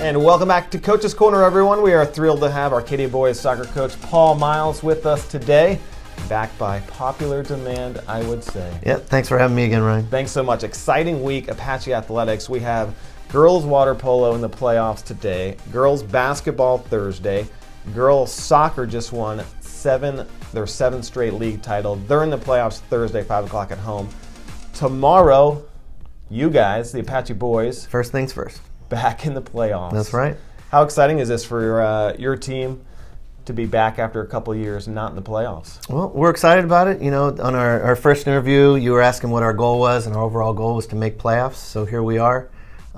And welcome back to Coach's Corner, everyone. We are thrilled to have Arcadia boys soccer coach Paul Miles with us today. Back by popular demand, I would say. Yeah, thanks for having me again, Ryan. Thanks so much. Exciting week, Apache athletics. We have girls water polo in the playoffs today, girls basketball Thursday, girls soccer just won their seventh straight league title. They're in the playoffs Thursday, 5 o'clock at home. Tomorrow, you guys, the Apache boys. First things first. Back in the playoffs. That's right. How exciting is this for your team to be back after a couple of years not in the playoffs? Well, we're excited about it. You know, on our first interview, you were asking what our goal was, and our overall goal was to make playoffs. So here we are.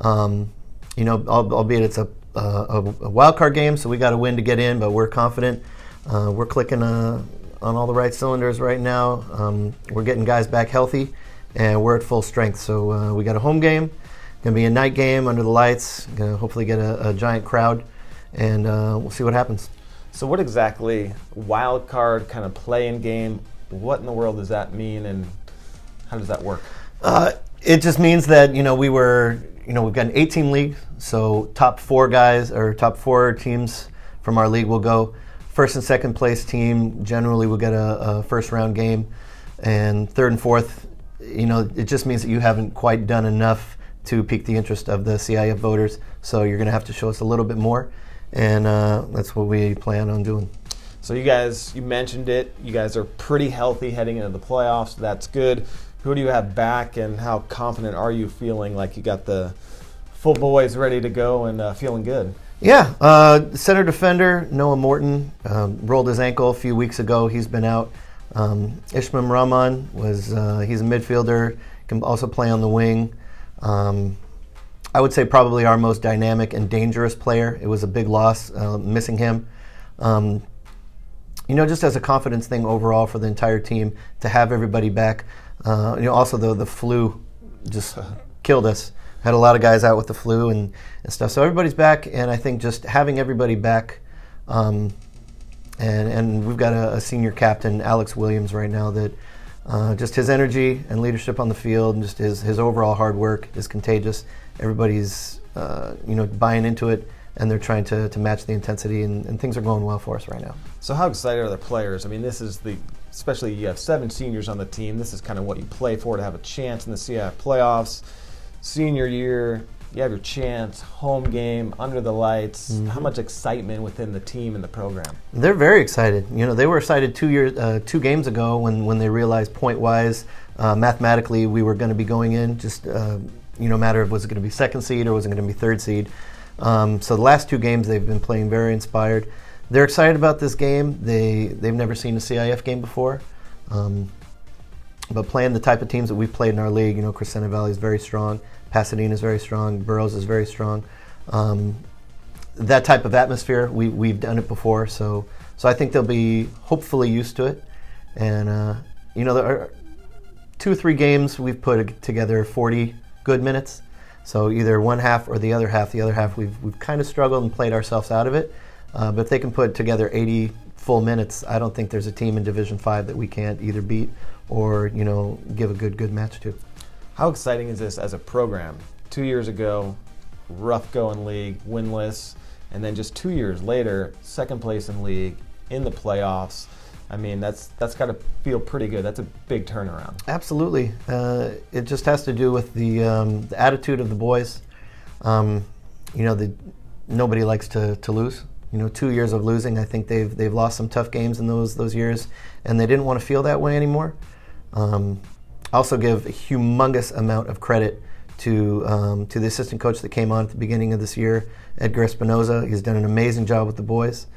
Albeit it's a wildcard game, so we got to win to get in, but we're confident. We're clicking on all the right cylinders right now. We're getting guys back healthy, and we're at full strength. So we got a home game. Going to be a night game under the lights. Going to hopefully get a giant crowd, and we'll see what happens. So what exactly, wild card kind of play-in game, what in the world does that mean, and how does that work? It just means that, we've got an 8-team league, so top four teams from our league will go. First and second place team generally will get a first round game, and third and fourth, it just means that you haven't quite done enough to pique the interest of the CIF voters, so you're going to have to show us a little bit more, and that's what we plan on doing. So you guys, you mentioned it, you guys are pretty healthy heading into the playoffs, that's good. Who do you have back, and how confident are you feeling like you got the full boys ready to go and feeling good? Yeah, center defender Noah Morton rolled his ankle a few weeks ago. He's been out. Ishmael Rahman he's a midfielder, can also play on the wing. I would say probably our most dynamic and dangerous player. It was a big loss missing him. Just as a confidence thing overall for the entire team to have everybody back. Also the flu just killed us. Had a lot of guys out with the flu and stuff. So everybody's back, and I think just having everybody back, and we've got a senior captain, Alex Williams, right now that just his energy and leadership on the field and just his overall hard work is contagious. Everybody's buying into it, and they're trying to match the intensity, and things are going well for us right now. So how excited are the players? I mean, this is especially you have 7 seniors on the team. This is kind of what you play for, to have a chance in the CIF playoffs. Senior year, you have your chance, home game, under the lights. Mm-hmm. How much excitement within the team and the program? They're very excited. They were excited 2 games ago when they realized point-wise, mathematically, we were going to be going in. Just matter of was it going to be second seed or was it going to be third seed. So the last 2 games they've been playing very inspired. They're excited about this game. They've never seen a CIF game before. But playing the type of teams that we've played in our league, Crescenta Valley is very strong, Pasadena is very strong, Burroughs is very strong. That type of atmosphere, we've done it before, so I think they'll be hopefully used to it. And there are 2 or 3 games we've put together 40 good minutes. So either one half or the other half. The other half we've kind of struggled and played ourselves out of it. But if they can put together 80 full minutes, I don't think there's a team in Division 5 that we can't either beat or give a good match to. How exciting is this as a program? 2 years ago, rough going league, winless, and then just 2 years later, second place in league, in the playoffs. I mean, that's got to feel pretty good. That's a big turnaround. Absolutely. It just has to do with the attitude of the boys. Nobody likes to lose. 2 years of losing, I think they've lost some tough games in those years, and they didn't want to feel that way anymore. I also give a humongous amount of credit to the assistant coach that came on at the beginning of this year, Edgar Espinoza. He's done an amazing job with the boys.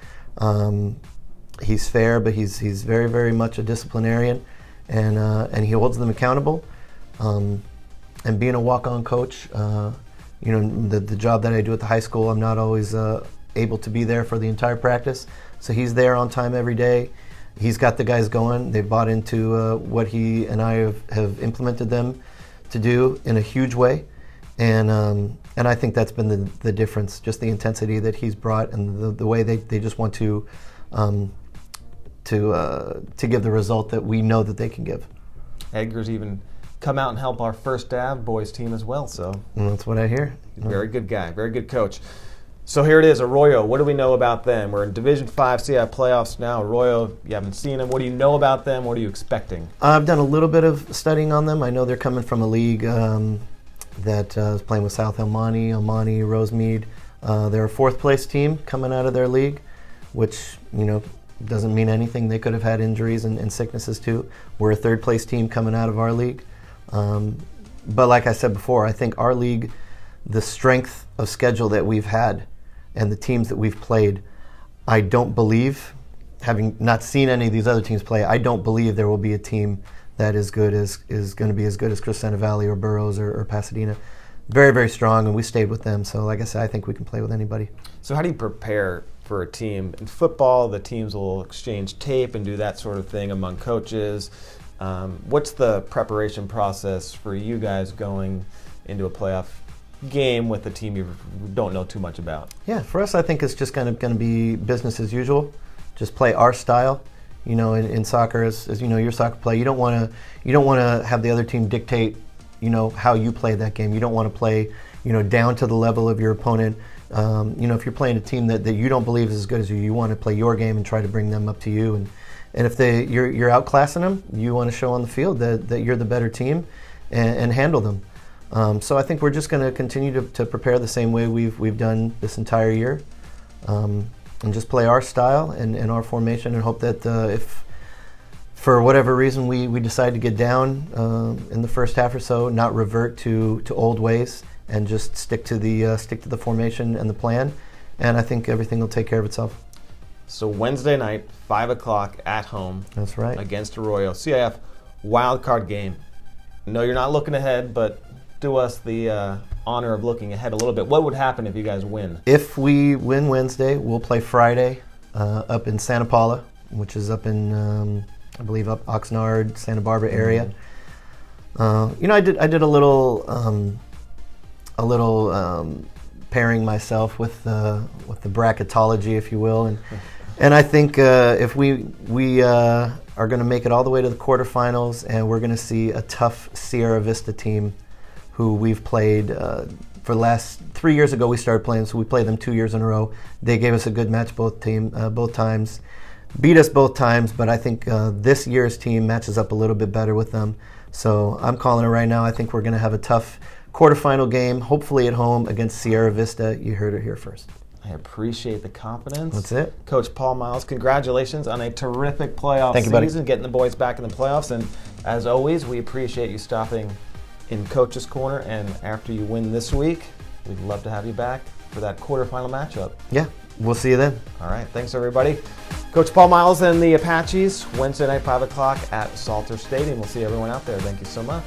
He's fair, but he's very, very much a disciplinarian, and he holds them accountable. And being a walk-on coach, the job that I do at the high school, I'm not always able to be there for the entire practice. So he's there on time every day. He's got the guys going. They've bought into what he and I have implemented them to do in a huge way. And I think that's been the difference, just the intensity that he's brought and the way they just want to give the result that we know that they can give. Edgar's even come out and help our First Ave boys team as well. So that's what I hear. Very good guy, very good coach. So here it is, Arroyo. What do we know about them? We're in Division 5 CIF Playoffs now. Arroyo, you haven't seen them. What do you know about them? What are you expecting? I've done a little bit of studying on them. I know they're coming from a league that is playing with South El Monte, Rosemead. They're a fourth-place team coming out of their league, which, doesn't mean anything. They could have had injuries and sicknesses too. We're a third-place team coming out of our league. But like I said before, I think our league, the strength of schedule that we've had and the teams that we've played, I don't believe, having not seen any of these other teams play, I don't believe there will be a team that is going to be as good as Crescenta Valley or Burroughs or Pasadena. Very, very strong, and we stayed with them. So like I said, I think we can play with anybody. So how do you prepare for a team? In football, the teams will exchange tape and do that sort of thing among coaches. What's the preparation process for you guys going into a playoff game with a team you don't know too much about? Yeah, for us, I think it's just going to be business as usual. Just play our style. In soccer, as you know, your soccer play, you don't want to have the other team dictate, how you play that game. You don't want to play, down to the level of your opponent. If you're playing a team that you don't believe is as good as you want to play your game and try to bring them up to you. And if you're outclassing them, you want to show on the field that you're the better team and handle them. So I think we're just going to continue to prepare the same way we've done this entire year, and just play our style and our formation, and hope that if for whatever reason we decide to get down in the first half or so, not revert to old ways and just stick to the formation and the plan. And I think everything will take care of itself. So Wednesday night, 5 o'clock at home. That's right. Against Arroyo. CIF wildcard game. No, you're not looking ahead, but do us the honor of looking ahead a little bit. What would happen if you guys win? If we win Wednesday, we'll play Friday up in Santa Paula, which is up in, I believe, up Oxnard, Santa Barbara area. Mm-hmm. I did a little pairing myself with the bracketology, if you will, and I think if we are going to make it all the way to the quarterfinals, and we're going to see a tough Sierra Vista team who we've played for the last 3 years ago. We started playing, so we played them 2 years in a row. They gave us a good match both times, beat us both times, but I think this year's team matches up a little bit better with them. So I'm calling it right now. I think we're going to have a tough quarterfinal game, hopefully at home against Sierra Vista. You heard it here first. I appreciate the confidence. That's it. Coach Paul Miles, congratulations on a terrific playoff Thank you, buddy. season, getting the boys back in the playoffs. And as always, we appreciate you stopping in Coach's Corner. And after you win this week, we'd love to have you back for that quarterfinal matchup. Yeah, we'll see you then. All right, thanks everybody. Coach Paul Miles and the Apaches, Wednesday night, 5 o'clock at Salter Stadium. We'll see everyone out there. Thank you so much.